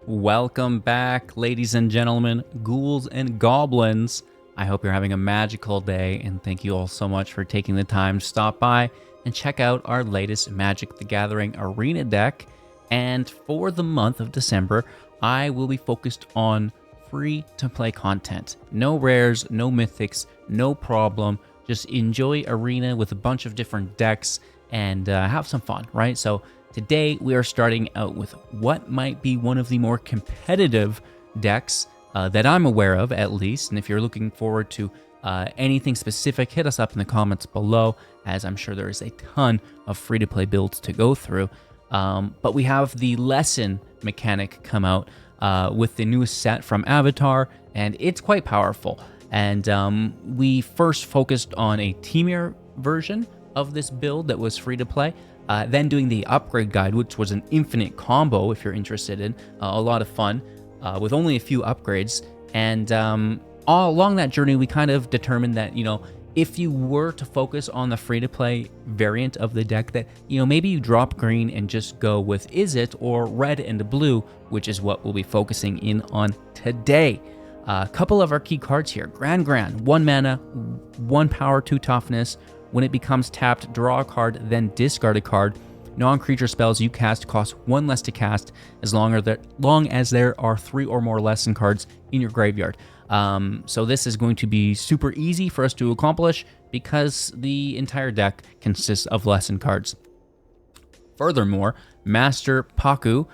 Welcome back, ladies and gentlemen, ghouls and goblins. I hope you're having a magical day, and thank you all so much for taking the time to stop by and check out our latest Magic the Gathering Arena deck. And for the month of December, I will be focused on free-to-play content. No rares, no mythics, no problem. Just enjoy Arena with a bunch of different decks and have some fun, right? So today, we are starting out with what might be one of the more competitive decks that I'm aware of, at least. And if you're looking forward to anything specific, hit us up in the comments below, as I'm sure there is a ton of free-to-play builds to go through. But we have the lesson mechanic come out with the newest set from Avatar, and it's quite powerful. And we first focused on a teamier version of this build that was free-to-play. Then doing the upgrade guide, which was an infinite combo if you're interested in. A lot of fun with only a few upgrades. And all along that journey, we kind of determined that, if you were to focus on the free-to-play variant of the deck, that, maybe you drop green and just go with Izzet or red and blue, which is what we'll be focusing in on today. A couple of our key cards here. Gran-Gran, 1 mana, 1 power, 2 toughness. When it becomes tapped, draw a card, then discard a card. Non-creature spells you cast cost 1 less to cast as long as there are 3 or more lesson cards in your graveyard. So this is going to be super easy for us to accomplish because the entire deck consists of lesson cards. Furthermore, Master Pakku,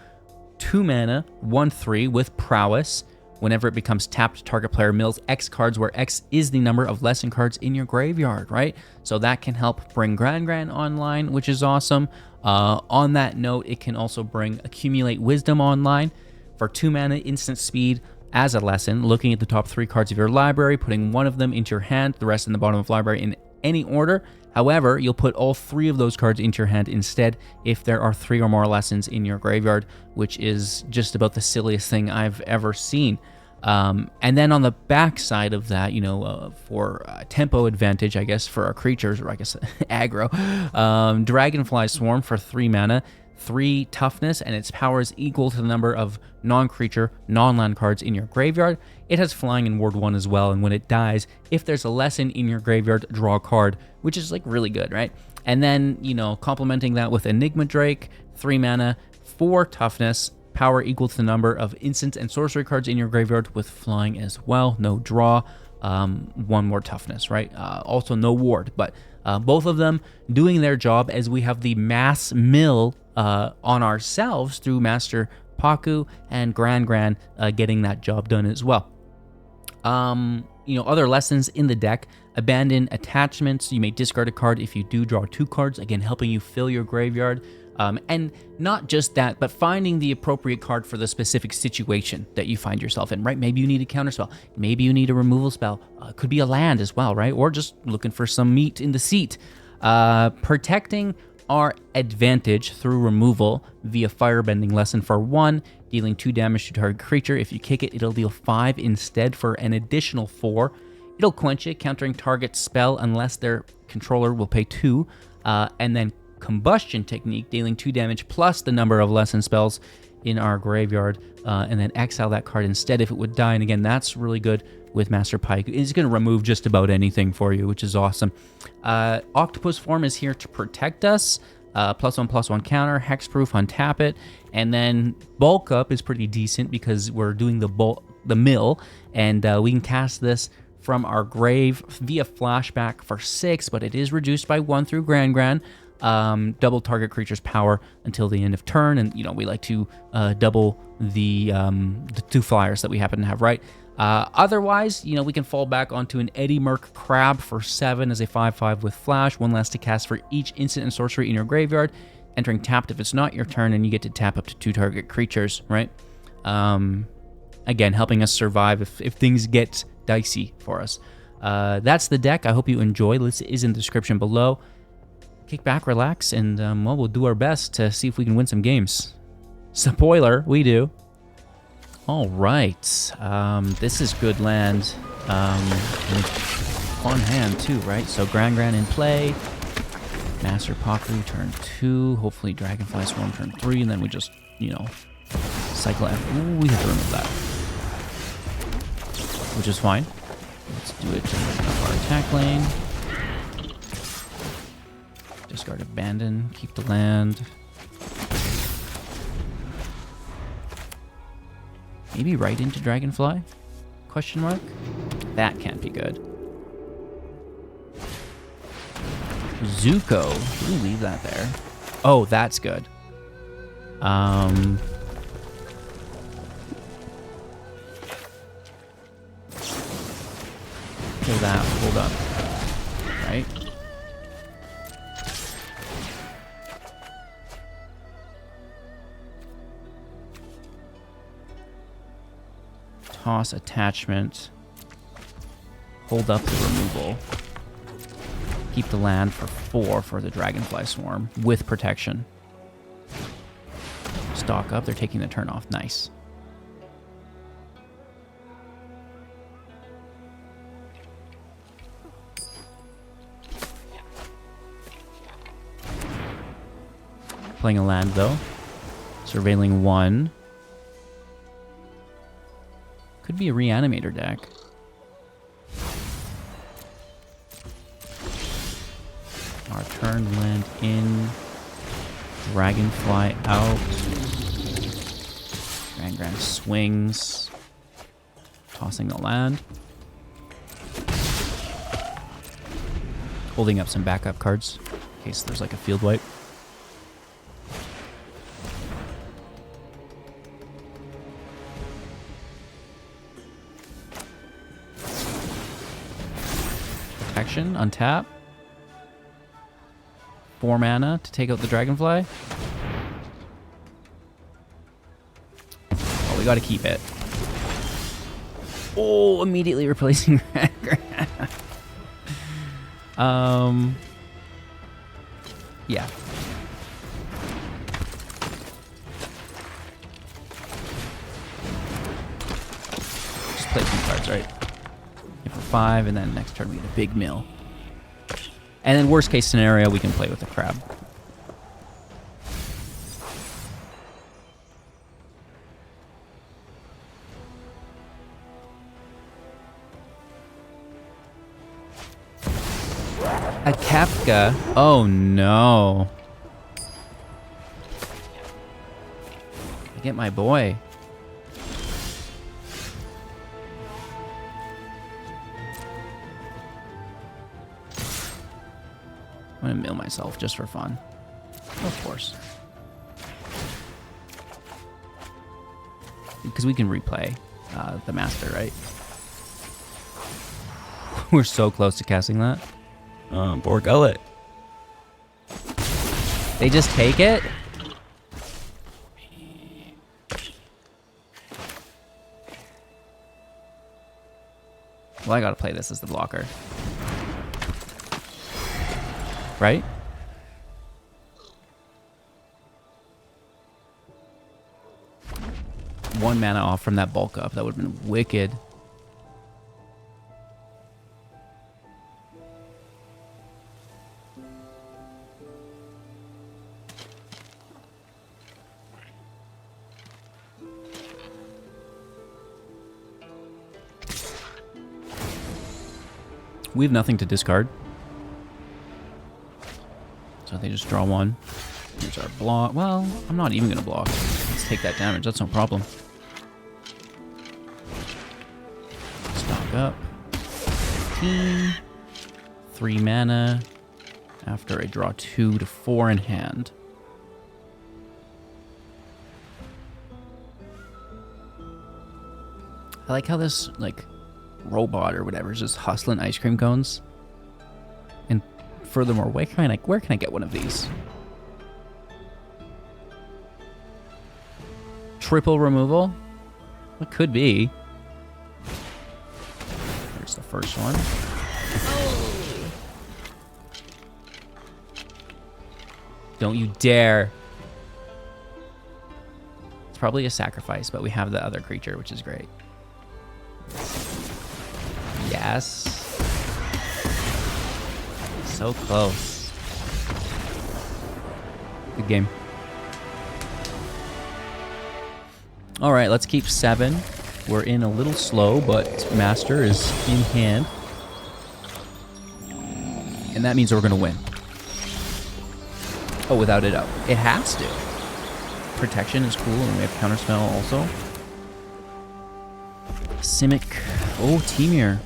2 mana, 1/3 with prowess. Whenever it becomes tapped, target player mills X cards, where X is the number of lesson cards in your graveyard, right? So that can help bring Gran-Gran online, which is awesome. On that note, it can also bring Accumulate Wisdom online for 2 mana instant speed as a lesson. Looking at the top 3 cards of your library, putting 1 of them into your hand, the rest in the bottom of the library in any order. However, you'll put all 3 of those cards into your hand instead if there are 3 or more lessons in your graveyard, which is just about the silliest thing I've ever seen. And then on the back side of that, for tempo advantage, I guess, for our creatures, or I guess aggro, Dragonfly Swarm for 3 mana, 3 toughness, and its power is equal to the number of non-creature, non-land cards in your graveyard. It has flying in Ward 1 as well, and when it dies, if there's a lesson in your graveyard, draw a card, which is like really good, right? And then, complementing that with Enigma Drake, 3 mana, 4 toughness, power equal to the number of instant and sorcery cards in your graveyard with flying as well. No draw, 1 more toughness, right? Also no ward, but both of them doing their job as we have the mass mill on ourselves through Master Pakku and Gran-Gran getting that job done as well. Other lessons in the deck: abandon attachments. You may discard a card if you do draw 2 cards, again helping you fill your graveyard. And not just that, but finding the appropriate card for the specific situation that you find yourself in, right? Maybe you need a counterspell. Maybe you need a removal spell. Could be a land as well, right? Or just looking for some meat in the seat. Protecting our advantage through removal via Firebending lesson for 1, dealing 2 damage to target creature. If you kick it, it'll deal 5 instead for an additional 4. It'll Quench Ya, countering target spell unless their controller will pay 2. And then Combustion Technique, dealing 2 damage plus the number of lesson spells in our graveyard, and then exile that card instead if it would die. And again, that's really good with Master Pakku. It's going to remove just about anything for you, which is awesome. Octopus Form is here to protect us. +1/+1 counter, hexproof, untap it. And then Bulk Up is pretty decent because we're doing the mill, and we can cast this from our grave via flashback for 6, but it is reduced by 1 through Gran-Gran. Double target creature's power until the end of turn, and we like to double the 2 flyers that we happen to have, right? Otherwise, we can fall back onto an Eddie Merc Crab for 7 as a 5/5 with flash, 1 less to cast for each instant and sorcery in your graveyard, entering tapped if it's not your turn, and you get to tap up to 2 target creatures, right? Again, helping us survive if things get dicey for us. That's the deck. I hope you enjoy. List is in the description below. Kick back, relax, and we'll do our best to see if we can win some games. Spoiler, we do. All right, this is good land. And fun hand too, right? So Gran-Gran in play. Master Pakku turn 2. Hopefully Dragonfly Swarm turn 3, and then we just, Cycle F. Ooh, we have to remove that. Which is fine. Let's do it to open up our attack lane. Discard Abandon. Keep the land. Maybe right into Dragonfly? Question mark? That can't be good. Zuko. We'll leave that there. Oh, that's good. Kill that. Hold up. Right? Toss attachment. Hold up the removal. Keep the land for 4 for the Dragonfly Swarm with protection. Stock up. They're taking the turn off. Nice. Playing a land though. Surveilling 1. Could be a Reanimator deck. Our turn land in. Dragonfly out. Gran-Gran swings. Tossing the land. Holding up some backup cards in case there's like a field wipe. Protection, untap. 4 mana to take out the Dragonfly. Oh, we gotta keep it. Oh, immediately replacing Gran-Gran. Yeah. Just play 2 cards, right? Hit for 5, and then next turn we get a big mill. And then worst case scenario, we can play with a crab. A Kefka. Oh no. I get my boy. I'm gonna mill myself just for fun. Of course. Because we can replay the Master, right? We're so close to casting that. Poor Gullet. They just take it? Well, I gotta play this as the blocker. Right? One mana off from that bulk up. That would have been wicked. We have nothing to discard. So they just draw 1. Here's our block. Well, I'm not even going to block. Let's take that damage. That's no problem. Stock up. 15. 3 mana. After I draw 2 to 4 in hand. I like how this, like, robot or whatever is just hustling ice cream cones. And furthermore, where can I get one of these? Triple removal? What could be? Here's the first one. Oh. Don't you dare. It's probably a sacrifice, but we have the other creature, which is great. Yes. So close. Good game. All right, let's keep 7. We're in a little slow, but Master is in hand. And that means we're going to win. Oh, without it out. It has to. Protection is cool, and we have Counterspell also. Simic. Oh, Temir.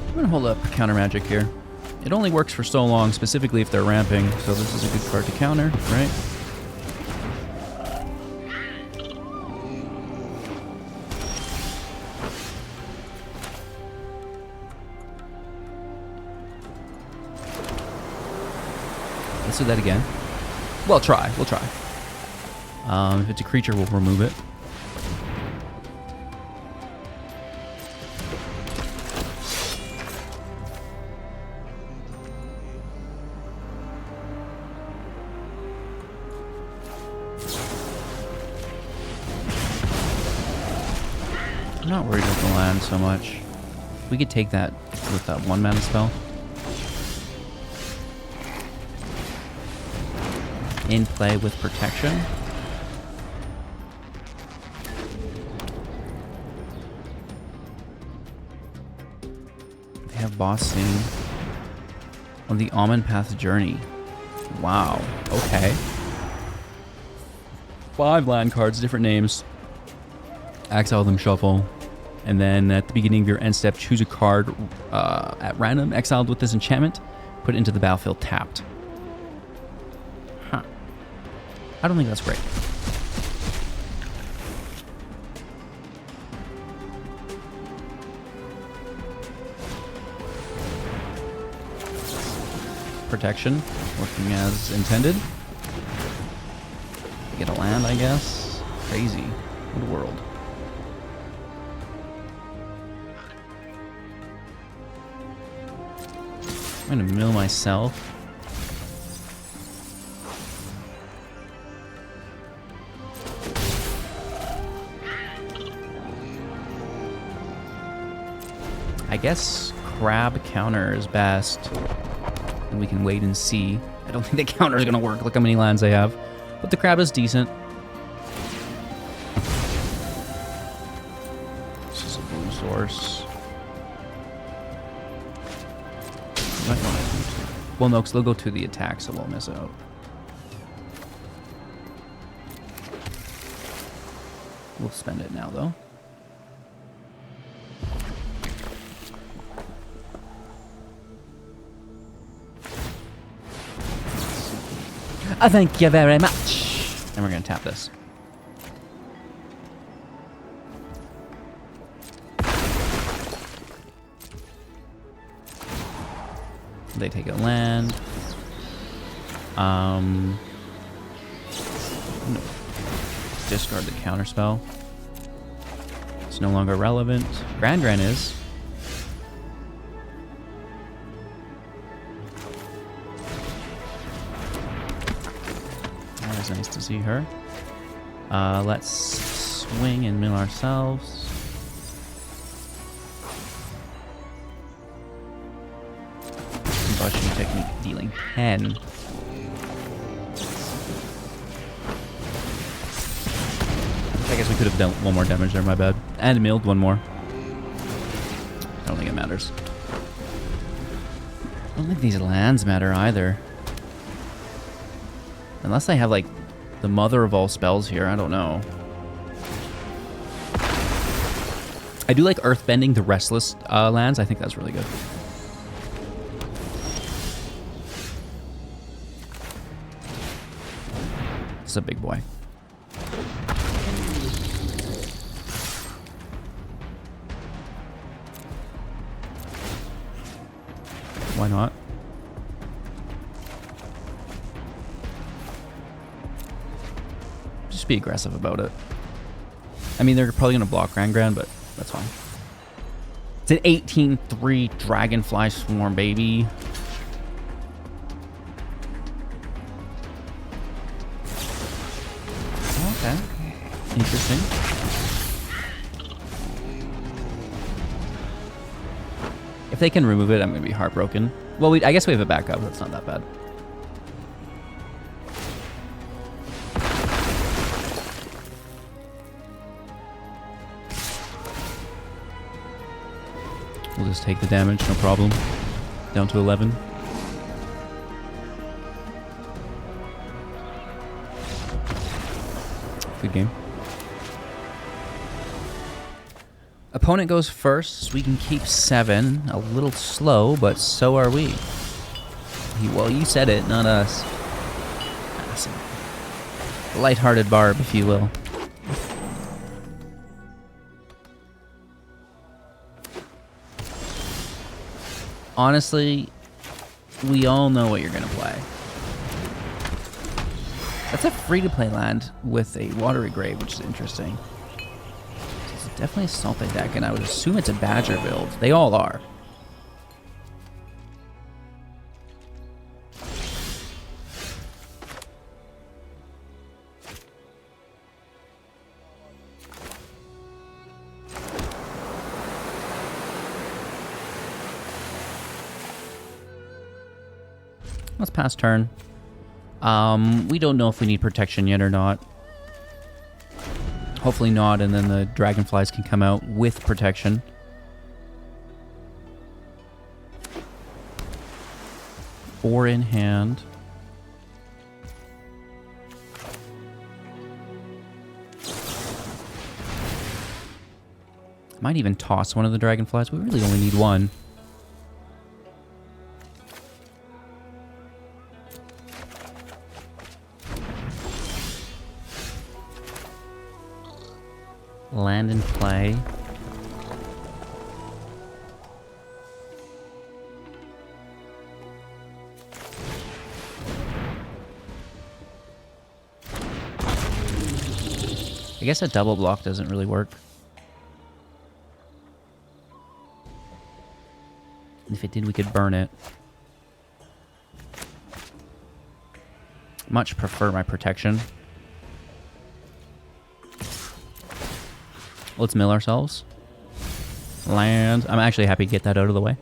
I'm going to hold up Counter Magic here. It only works for so long, specifically if they're ramping, so this is a good card to counter, right? Let's do that again. We'll try. We'll try. If it's a creature, we'll remove it. I'm not worried about the land so much. We could take that with that 1 mana spell. In play with protection. They have bossing on the Almond Path Journey. Wow. Okay. 5 land cards, different names. Exile them, shuffle. And then at the beginning of your end step, choose a card at random, exiled with this enchantment, put it into the battlefield tapped. Huh. I don't think that's great. Protection, working as intended. Get a land, I guess. Crazy. What a world. I'm gonna mill myself. I guess crab counter is best. And we can wait and see. I don't think the counter is gonna work. Look how many lands I have. But the crab is decent. This is a blue source. Well, no, because they'll go to the attack, so we'll miss out. We'll spend it now, though. Thank you very much. And we're going to tap this. They take a land. No. Discard the counterspell. It's no longer relevant. Gran-Gran is. That was nice to see her. Let's swing and mill ourselves. Combustion Technique dealing 10. I guess we could have done 1 more damage there, my bad. And milled 1 more. I don't think it matters. I don't think these lands matter either. Unless I have, like, the mother of all spells here, I don't know. I do like earthbending the restless lands. I think that's really good. It's a big boy. Why not? Just be aggressive about it. I mean, they're probably going to block Gran-Gran, but that's fine. It's an 18-3 Dragonfly Swarm, baby. Okay. Interesting. If they can remove it, I'm going to be heartbroken. Well, I guess we have a backup. That's not that bad. We'll just take the damage, no problem. Down to 11. Good game. Opponent goes first, so we can keep 7. A little slow, but so are we. Well, you said it, not us. Awesome. Lighthearted barb, if you will. Honestly, we all know what you're going to play. That's a free-to-play land with a Watery Grave, which is interesting. It's definitely a Sultai deck, and I would assume it's a Badger build. They all are. Let's pass turn. We don't know if we need protection yet or not. Hopefully not, and then the dragonflies can come out with protection. Four in hand. Might even toss one of the dragonflies. We really only need one. Land and play. I guess a double block doesn't really work. If it did, we could burn it. Much prefer my protection. Let's mill ourselves. Land. I'm actually happy to get that out of the way.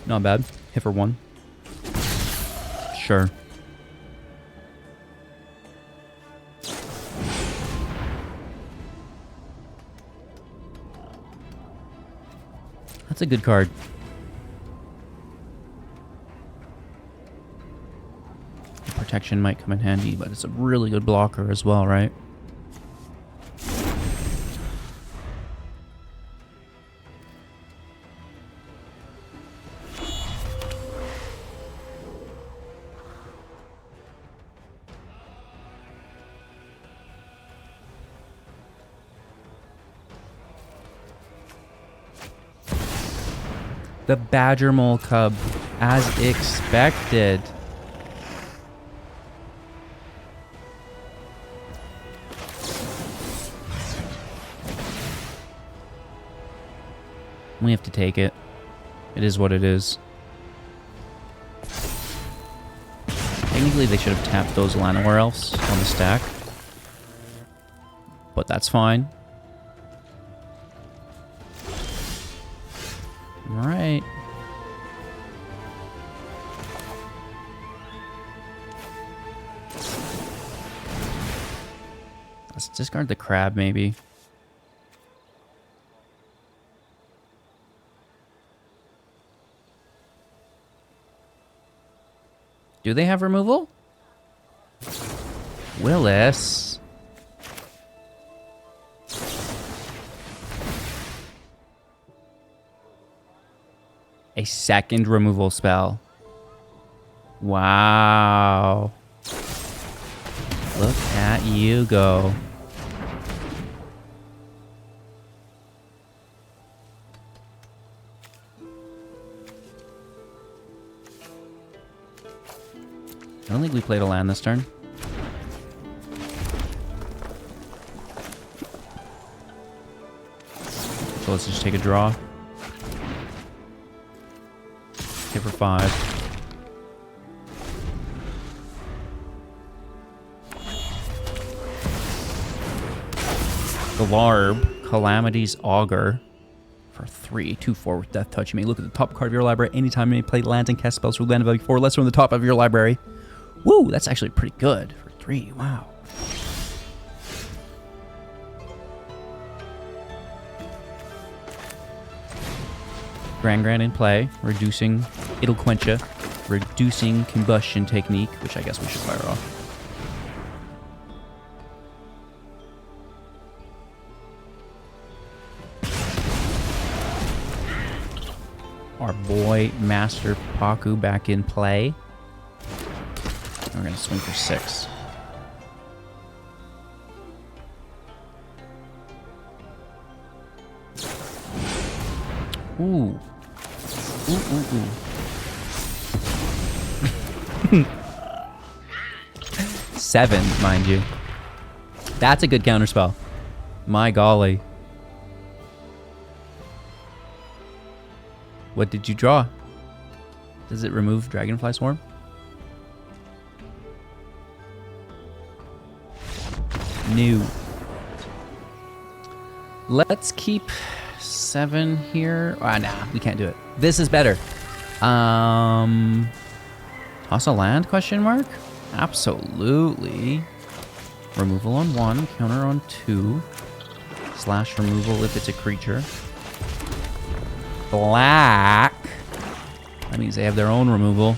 Not bad. Hit for 1. Sure. That's a good card. Protection might come in handy, but it's a really good blocker as well, right? The Badger Mole Cub, as expected. We have to take it. It is what it is. Technically, they should have tapped those Llanowar Elves on the stack. But that's fine. Alright. Let's discard the crab, maybe. Do they have removal? Willis. A second removal spell. Wow. Look at you go. I don't think we played a land this turn. So let's just take a draw. Hit for 5. Glarb, Calamity's Augur for 3, 2/4 with Death Touch. You may look at the top card of your library anytime you may play lands and cast spells for land value 4 lesser on the top of your library. Woo, that's actually pretty good for 3. Wow. Gran-Gran in play, reducing It'll Quench Ya, reducing Combustion Technique, which I guess we should fire off. Our boy Master Pakku back in play. We're going to swing for 6. Ooh. Ooh. 7, mind you. That's a good counterspell. My golly. What did you draw? Does it remove Dragonfly Swarm? New. Let's keep 7 here. Nah, we can't do it. This is better. Toss a land, question mark? Absolutely. Removal on 1, counter on 2. Slash removal if it's a creature. Black. That means they have their own removal.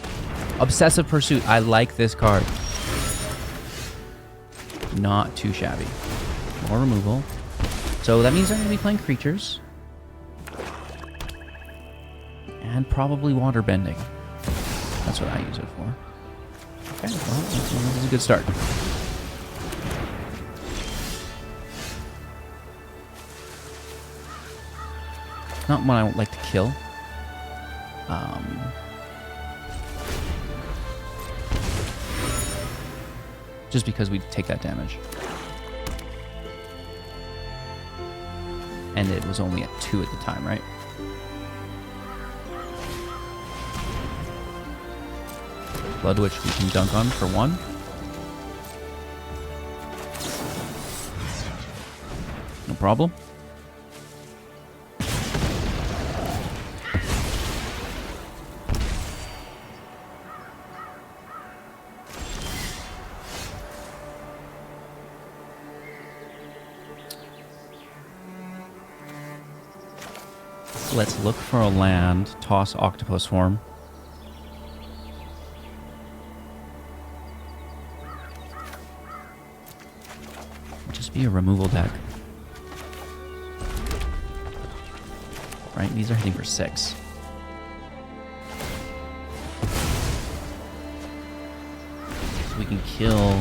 Obsessive Pursuit. I like this card. Not too shabby. More removal. So that means they're going to be playing creatures. And probably water bending. That's what I use it for. Okay, well, this is a good start. Not one I would like to kill. Just because we take that damage. And it was only at 2 at the time, right? Blood Witch we can dunk on for 1. No problem. Let's look for a land. Toss Octopus Swarm. Just be a removal deck. Right? These are hitting for 6. So we can kill,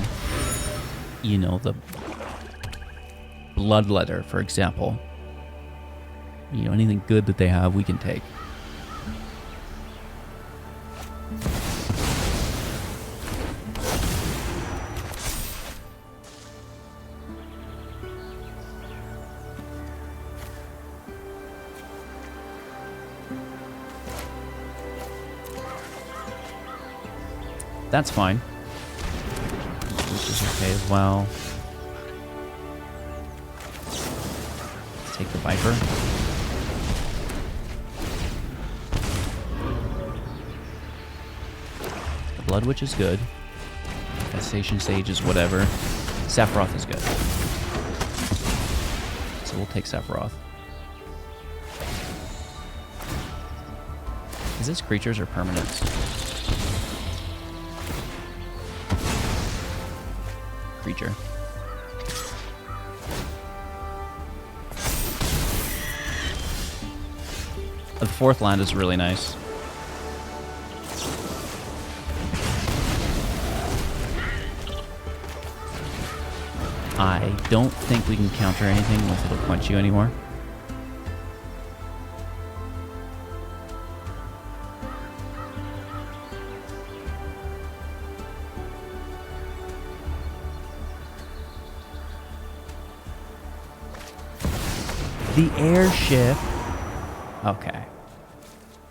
you know, the Bloodletter, for example. You know, anything good that they have, we can take. That's fine. Which is okay as well. Let's take the Viper. Blood Witch is good. Infestation Sage is whatever. Sephiroth is good. So we'll take Sephiroth. Is this creatures or permanents? Creature. The 4th land is really nice. I don't think we can counter anything with It'll Quench You anymore. The airship. Okay.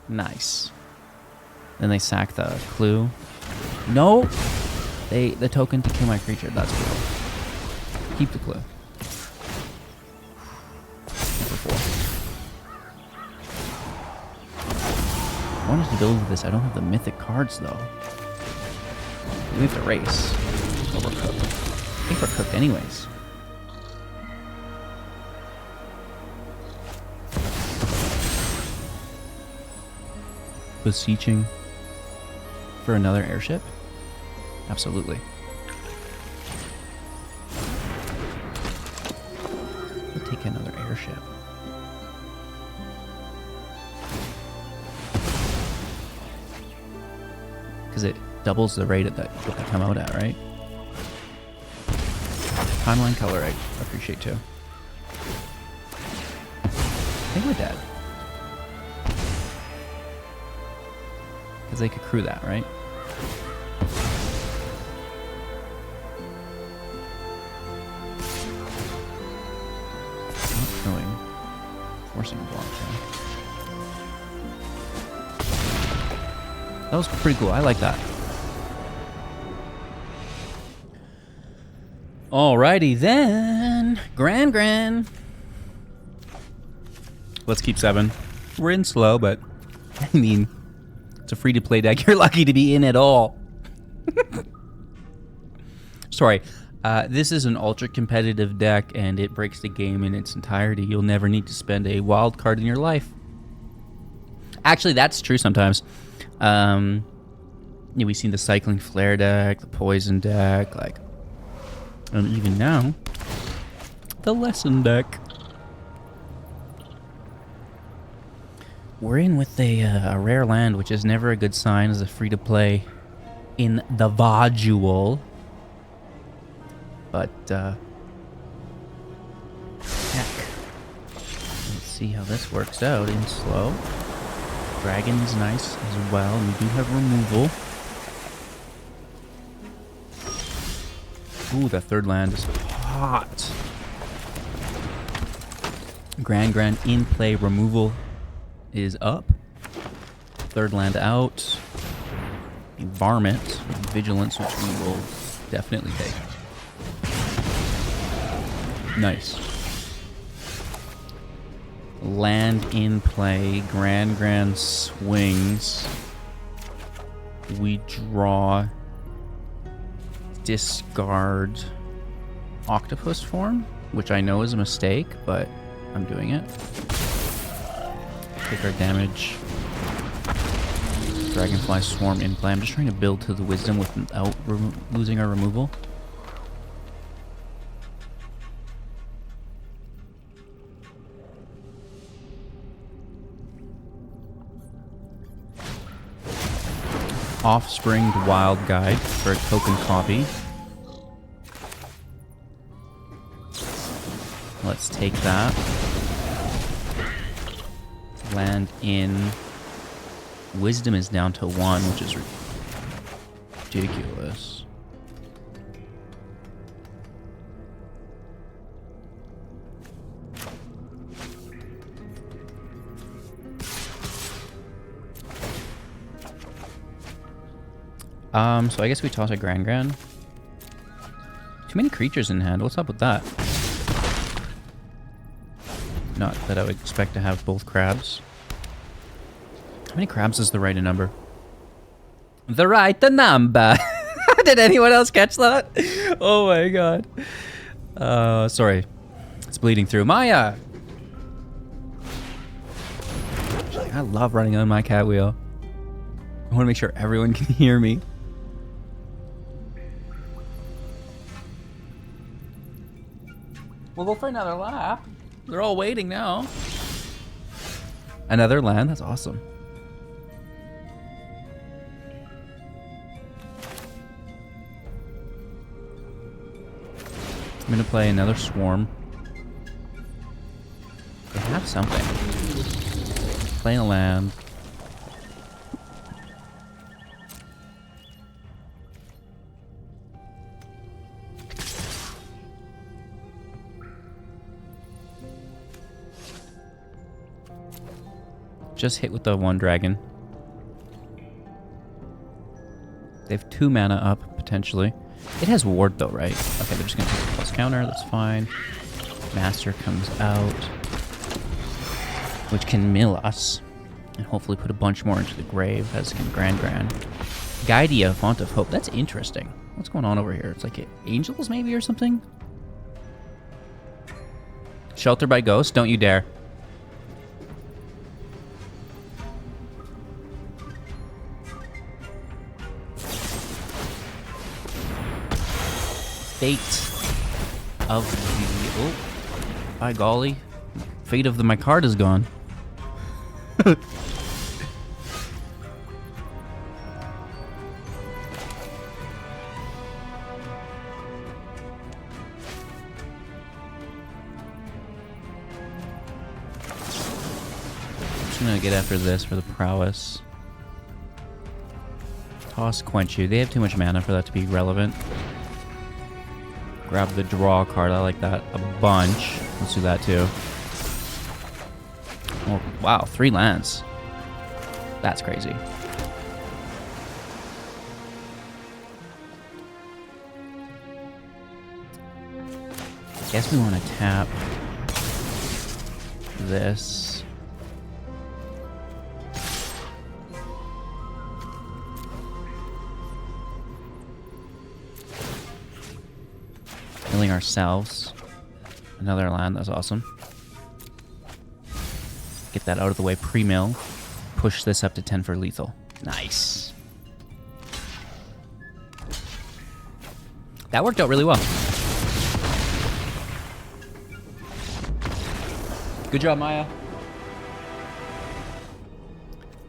Nice. Then they sack the clue. No! The token to kill my creature. That's cool. Keep the clue. Number 4. I wanted to build this. I don't have the mythic cards, though. We have to race. Overcooked. I think we're cooked anyways. beseeching for another airship? Absolutely. We'll take another airship. Because it doubles the rate at that what they come out at, right? Timeline color I appreciate too. I think we're dead. Because they could crew that, right? Not crewing. Forcing a block, yeah. That was pretty cool. I like that. Alrighty then. Gran-Gran. Let's keep 7. We're in slow, but I mean, it's a free-to-play deck. You're lucky to be in at all. Sorry. This is an ultra-competitive deck, and it breaks the game in its entirety. You'll never need to spend a wild card in your life. Actually, that's true sometimes. Yeah, we've seen the Cycling Flare deck, the Poison deck, like, and even now, the Lesson deck. We're in with a rare land, which is never a good sign as a free-to-play in the Vadual. But, heck. Let's see how this works out in slow. Dragon is nice as well, and we do have removal. Ooh, that third land is hot. Gran-Gran in play, removal is up. Third land out. A Varmint, Vigilance, which we will definitely take. Nice. Land in play, Gran-Gran swings. We draw, discard Octopus form, which I know is a mistake, but I'm doing it. Take our damage. Dragonfly Swarm in play. I'm just trying to build to the Wisdom without losing our removal. Offspring Wild Guide for a token copy. Let's take that. Land in. Wisdom is down to 1, which is ridiculous. So I guess we toss a Gran-Gran. Too many creatures in hand. What's up with that? Not that I would expect to have both crabs. How many crabs is the right number? The right number! Did anyone else catch that? Oh my god. Sorry. It's bleeding through. Maya! I love running on my cat wheel. I want to make sure everyone can hear me. We'll go for another lap. They're all waiting now. Another land? That's awesome. I'm going to play another Swarm. They have something. Playing a land. Just hit with the 1 dragon. They have 2 mana up, potentially. It has ward though, right? Okay, they're just gonna take the plus counter, that's fine. Master comes out, which can mill us. And hopefully put a bunch more into the grave, as can Gran-Gran. Guidia, Font of Hope, that's interesting. What's going on over here? It's like angels maybe or something? Shelter by Ghost, don't you dare. fate of the... Oh, by golly. Fate of my card is gone. I'm gonna get after this for the prowess. Toss Quench Ya. They have too much mana for that to be relevant. Grab the draw card. I like that a bunch. Let's do that too. Oh, wow, 3 lands. That's crazy. I guess we want to tap this. Killing ourselves. Another land, that's awesome. Get that out of the way pre-mill. Push this up to 10 for lethal. Nice. That worked out really well. Good job, Maya.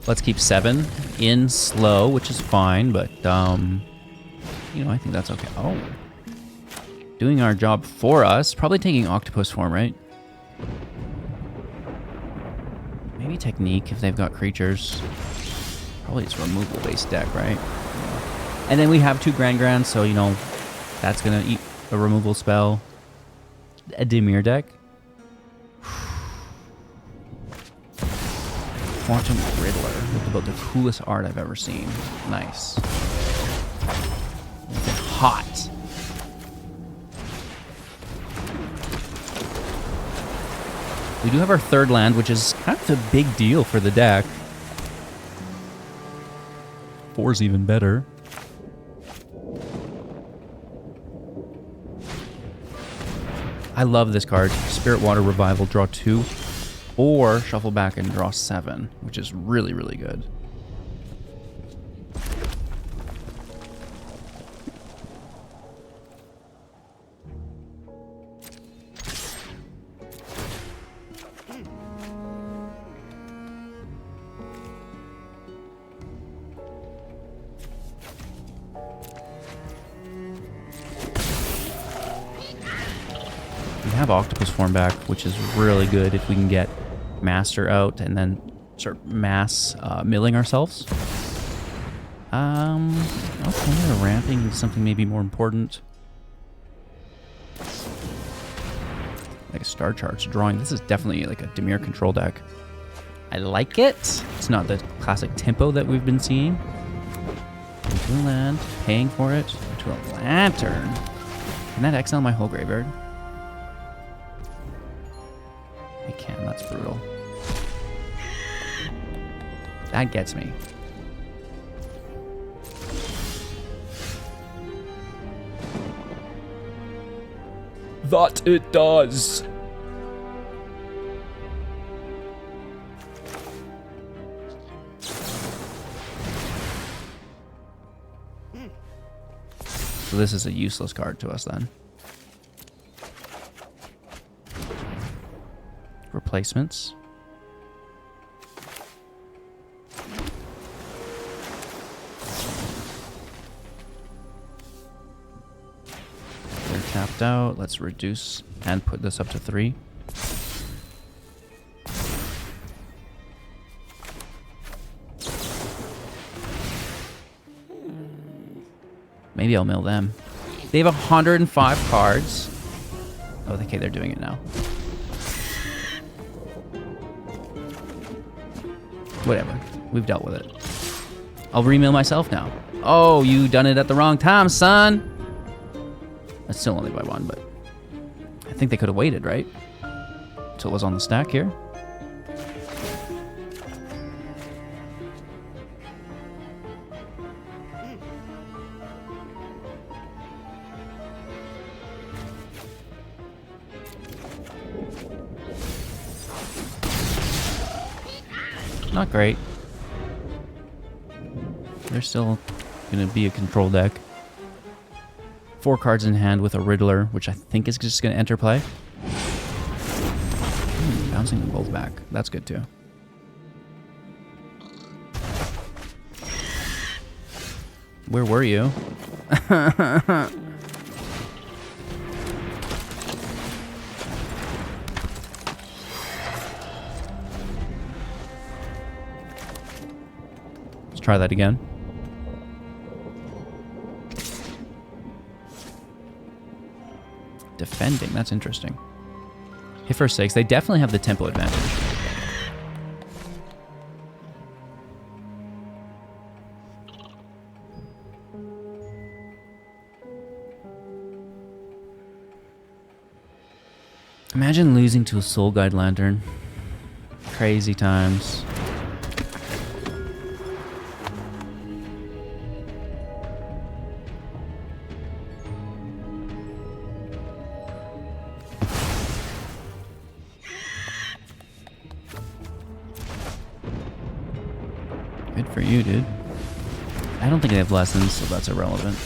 Let's keep 7 in slow, which is fine, but, you know, I think that's okay. Oh. Doing our job for us. Probably taking octopus form, right? Maybe technique if they've got creatures. Probably it's removal-based deck, right? Yeah. And then we have 2 Gran-Gran, so, you know, that's going to eat a removal spell. A Dimir deck. Quantum Riddler with about the coolest art I've ever seen. Nice. It's hot. We do have our 3rd land, which is kind of a big deal for the deck. 4's even better. I love this card. Spirit Water Revival, draw 2. Or shuffle back and draw 7, which is really, really good. We have Octopus Form back, which is really good if we can get Master out and then start mass milling ourselves. Okay, ramping is something maybe more important. Like a Star Charge drawing. This is definitely like a Dimir control deck. I like it. It's not the classic tempo that we've been seeing. Into a land, paying for it, into a lantern. Can that exile my whole graveyard? I can, that's brutal. That gets me. That it does. So this is a useless card to us then. Replacements. They're tapped out. Let's reduce and put this up to 3. Maybe I'll mill them. They have 105 cards. Oh, okay, they're doing it now. Whatever. We've dealt with it. I'll remill myself now. Oh, you done it at the wrong time, son. That's still only by 1, but I think they could have waited, right? Until it was on the stack here. Not great. They're still going to be a control deck. 4 cards in hand with a Riddler, which I think is just going to enter play. Bouncing them both back. That's good too. Where were you? Let's try that again. Defending, that's interesting. Hit for 6, they definitely have the tempo advantage. Imagine losing to a Soul Guide Lantern. Crazy times. Good for you, dude. I don't think they have lessons, so that's irrelevant.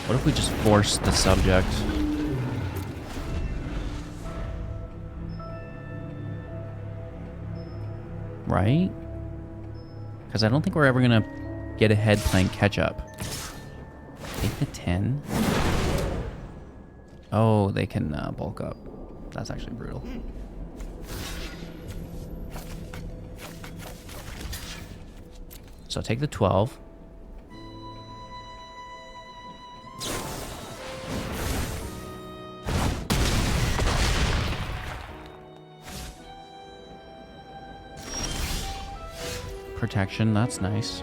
What if we just force the subject? Right? Because I don't think we're ever going to get ahead playing catch-up. Take the 10. Oh, they can bulk up. That's actually brutal. So take the 12. Protection, that's nice.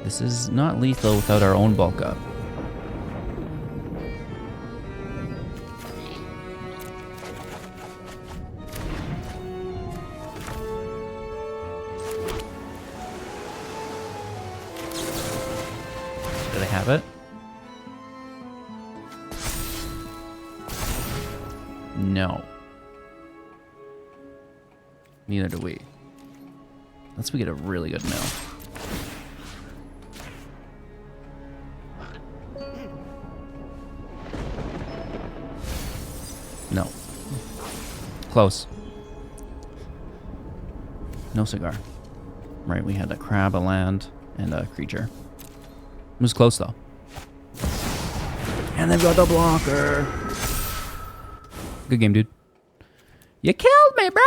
This is not lethal without our own bulk up. Do they have it? No. Neither do we. Unless we get a really good mill. No. Close. No cigar. Right, we had a crab, a land, and a creature. It was close though. And they've got the blocker. Good game, dude. You killed me, bro!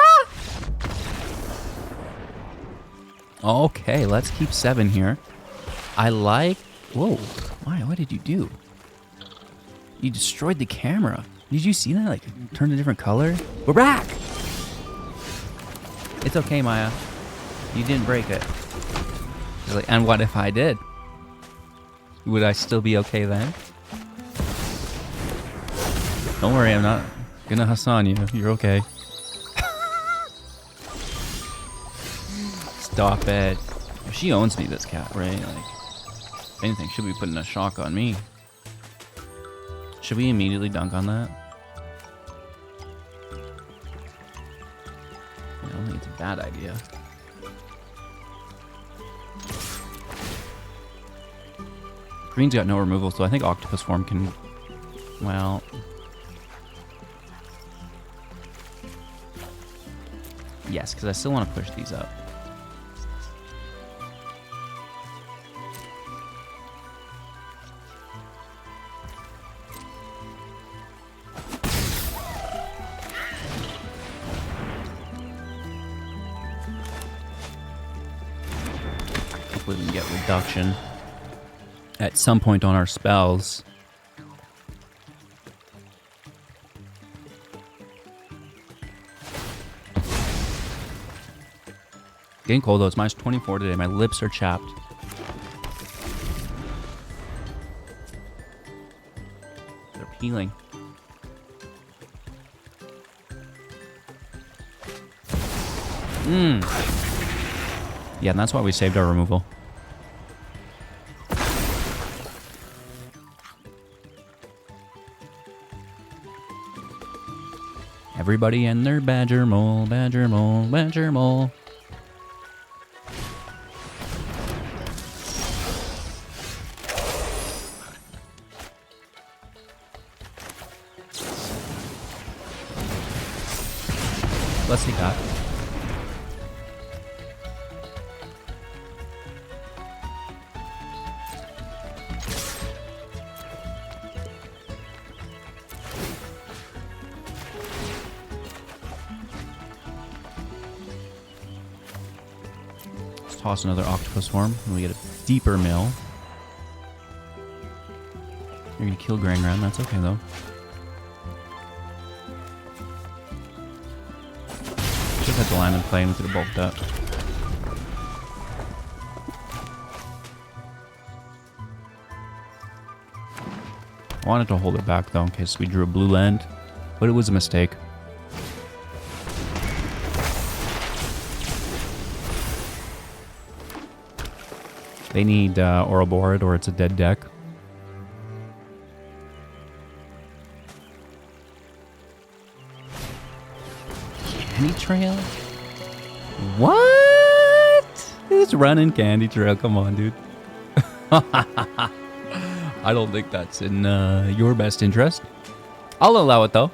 Okay, let's keep 7 here. I like... Whoa. Why? What did you do? You destroyed the camera. Did you see that? Like, it turned a different color? We're back! It's okay, Maya. You didn't break it. She's like, and what if I did? Would I still be okay then? Don't worry, I'm not gonna Hassan you. You're okay. Stop it. She owns me, this cat, right? Like, if anything, should be putting a shock on me. Should we immediately dunk on that? I don't think it's a bad idea. Green's got no removal, so I think Octopus Form can... Well... Yes, because I still want to push these up. Hopefully we can get reduction at some point on our spells. Getting cold though, it's minus 24 today. My lips are chapped. healing. Yeah, and that's why we saved our removal. Everybody and their badger mole, badger mole, badger mole. Let's take that. Let's toss another octopus swarm and we get a deeper mill. You're gonna kill Gran-Gran, that's okay though. Just had to land and play and we could have bulked up. I wanted to hold it back though in case we drew a blue land, but it was a mistake. They need Ouroboros or it's a dead deck. Candy Trail? What? Who's running Candy Trail? Come on, dude. I don't think that's in your best interest. I'll allow it, though.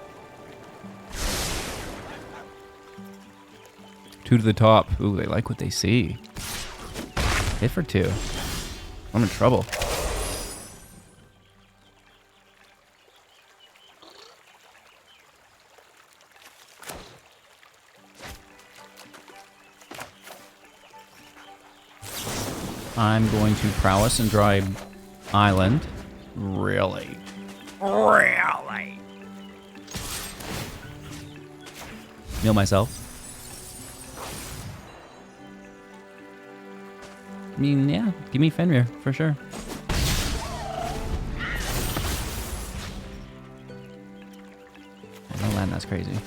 2 to the top. Ooh, they like what they see. Hit for 2. I'm in trouble. I'm going to prowess and draw an island. Really? Really? Heal myself. I mean, yeah, give me Fenrir, for sure. No land, that's crazy.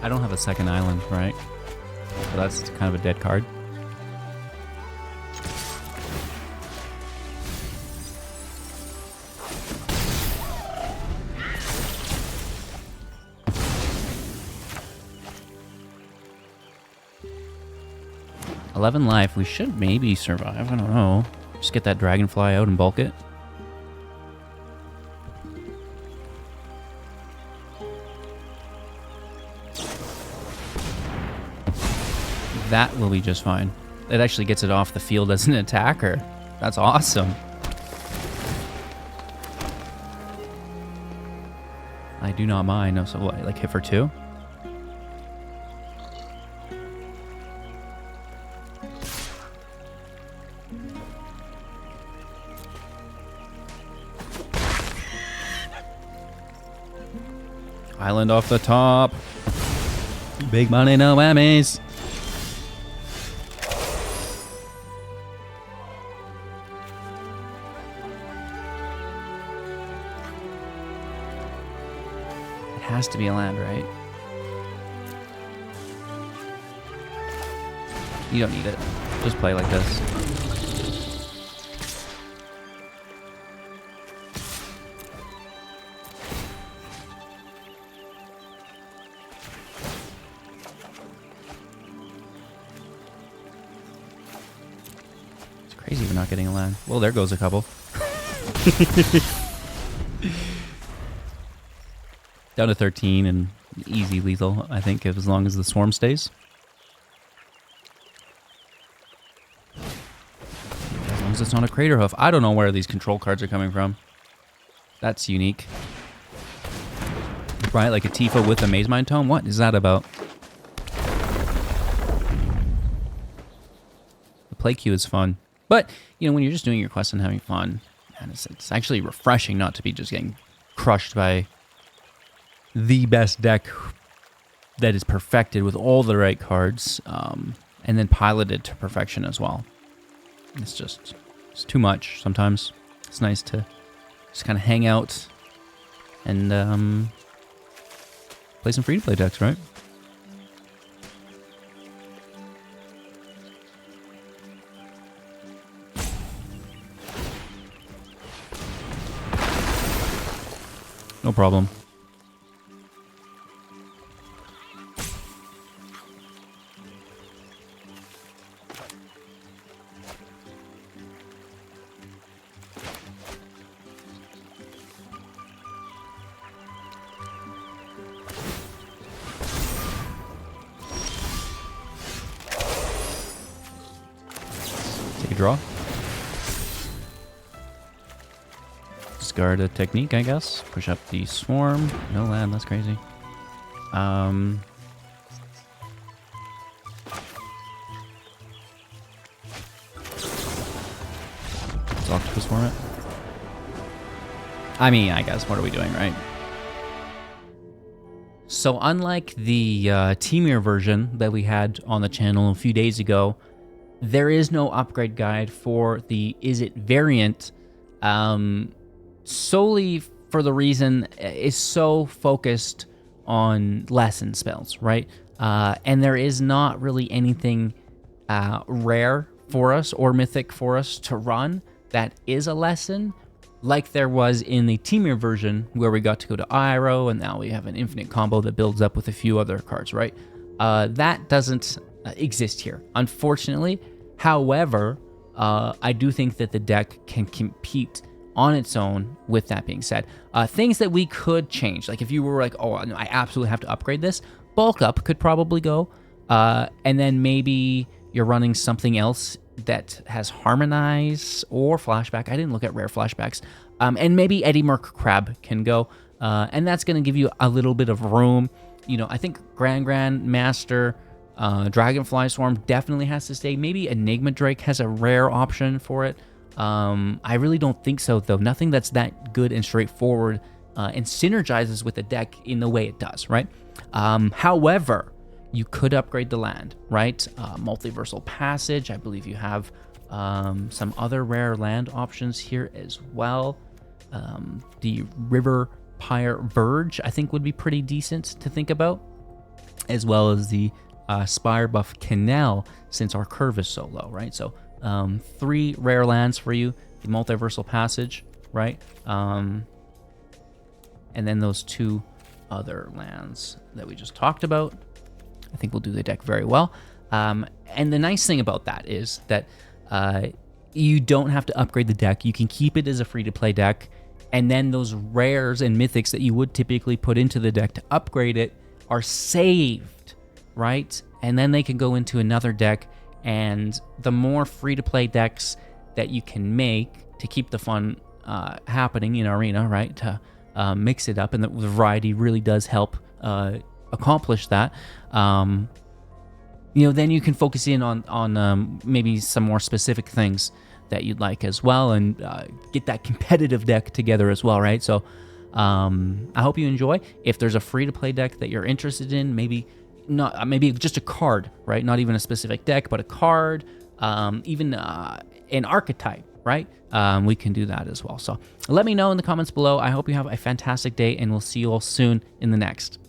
I don't have a second island, right? So that's kind of a dead card. $11 life. We should maybe survive. I don't know. Just get that Dragonfly out and bulk it. That will be just fine. It actually gets it off the field as an attacker. That's awesome. I do not mind. No, so what? Like hit for 2? Island off the top. Big money, no whammies. Has to be a land, right? You don't need it. Just play like this. Crazy we're not getting a land. Well, there goes a couple. Down to 13 and easy lethal, I think, as long as the swarm stays. As long as it's not a Crater Hoof. I don't know where these control cards are coming from. That's unique. Right, like a Tifa with a Maze Mind Tome? What is that about? The play queue is fun. But, you know, when you're just doing your quest and having fun, man, it's actually refreshing not to be just getting crushed by the best deck that is perfected with all the right cards, and then piloted to perfection as well. It's too much sometimes. It's nice to just kind of hang out and play some free-to-play decks, right? No problem. Take a draw. Discard a technique, I guess. Push up the swarm. No land, that's crazy. Let's octopus swarm it. I mean, I guess, what are we doing, right? So unlike the Temir version that we had on the channel a few days ago, there is no upgrade guide for the Izzet variant, solely for the reason it's so focused on lesson spells, right? And there is not really anything rare for us or mythic for us to run that is a lesson, like there was in the Temir version where we got to go to Iroh, and now we have an infinite combo that builds up with a few other cards, right? That doesn't exist here, unfortunately. However, I do think that the deck can compete on its own. With that being said, things that we could change, like if you were like, oh, I absolutely have to upgrade this, bulk up could probably go, and then maybe you're running something else that has Harmonize or Flashback. I didn't look at rare flashbacks. And maybe Eddie Merc Crab can go, and that's going to give you a little bit of room. You know, I think Gran-Gran, Master, Dragonfly Swarm definitely has to stay. Maybe Enigma Drake has a rare option for it. I really don't think so, though. Nothing that's that good and straightforward and synergizes with the deck in the way it does, right? However, you could upgrade the land, right? Multiversal Passage. I believe you have some other rare land options here as well. The River Pyre Verge, I think, would be pretty decent to think about, as well as the Spire Buff Canal, since our curve is so low, right? So 3 rare lands for you, the Multiversal Passage, right? And then those 2 other lands that we just talked about. I think we'll do the deck very well. And the nice thing about that is that you don't have to upgrade the deck. You can keep it as a free-to-play deck, and then those rares and mythics that you would typically put into the deck to upgrade it are saved, right? And then they can go into another deck, and the more free-to-play decks that you can make to keep the fun happening in Arena, right? To mix it up, and the variety really does help accomplish that. You know, then you can focus in on maybe some more specific things that you'd like as well, and get that competitive deck together as well, right? So I hope you enjoy. If there's a free-to-play deck that you're interested in, maybe just a card, right? Not even a specific deck, but a card, even an archetype, right? We can do that as well. So let me know in the comments below. I hope you have a fantastic day, and we'll see you all soon in the next.